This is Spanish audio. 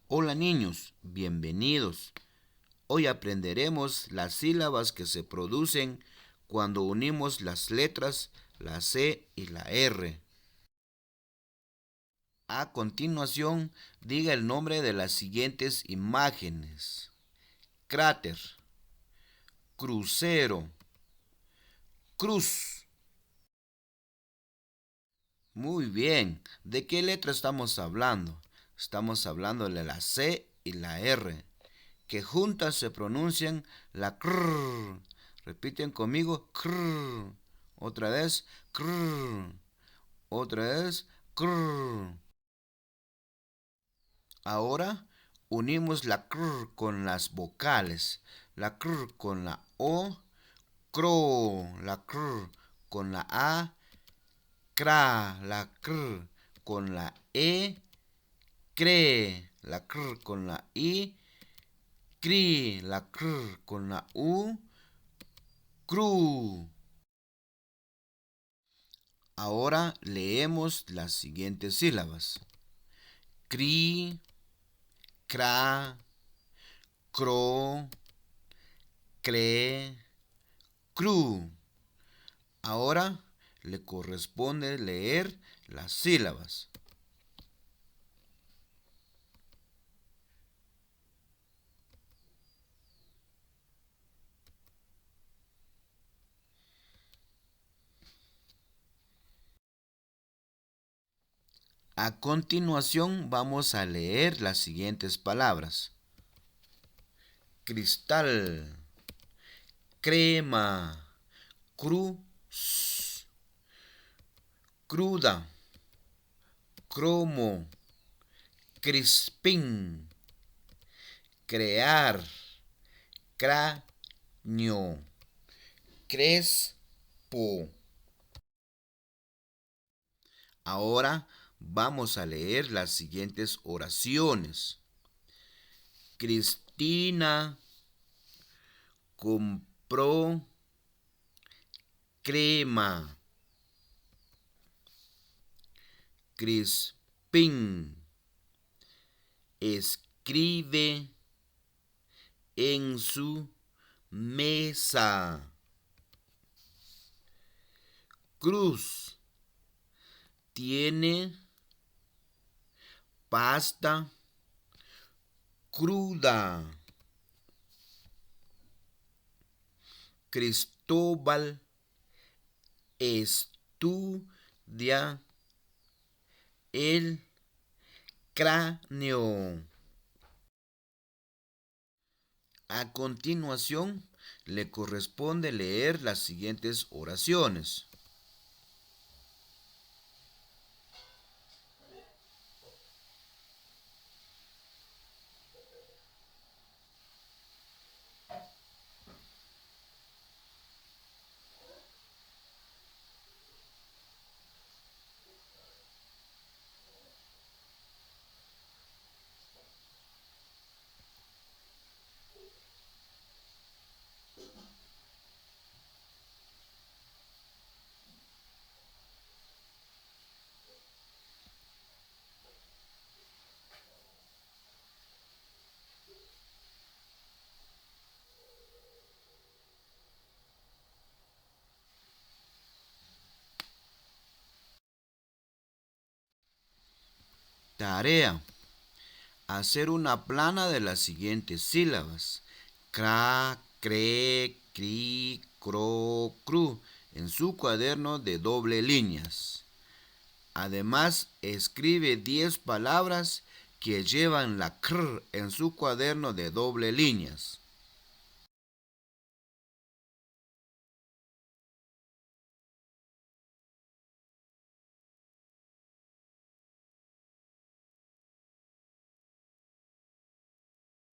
Hola niños, bienvenidos. Hoy aprenderemos las sílabas que se producen cuando unimos las letras, la C y la R. A continuación, diga el nombre de las siguientes imágenes: cráter, crucero, cruz. Muy bien, ¿de qué letra estamos hablando? Estamos hablando de la C y la R, que juntas se pronuncian la CR. Repiten conmigo, CR. Otra vez, CR. Otra vez, CR. Ahora unimos la CR con las vocales. La CR con la O, CRO. La CR con la A, CRA. La CR con la E, CRE. La CR con la I, CRI. La CR con la U, CRU. Ahora leemos las siguientes sílabas: cri, cra, cro, cre, cru. Ahora le corresponde leer las sílabas. A continuación vamos a leer las siguientes palabras: cristal, crema, cruz, cruda, cromo, crispín, crear, cráneo, crespo. Ahora vamos a leer las siguientes oraciones. Cristina compró crema. Crispín escribe en su mesa. Cruz tiene pasta cruda. Cristóbal estudia el cráneo. A continuación, le corresponde leer las siguientes oraciones. Tarea: hacer una plana de las siguientes sílabas: cra, cre, cri, cro, cru, en su cuaderno de doble líneas. Además, escribe 10 palabras que llevan la CR en su cuaderno de doble líneas.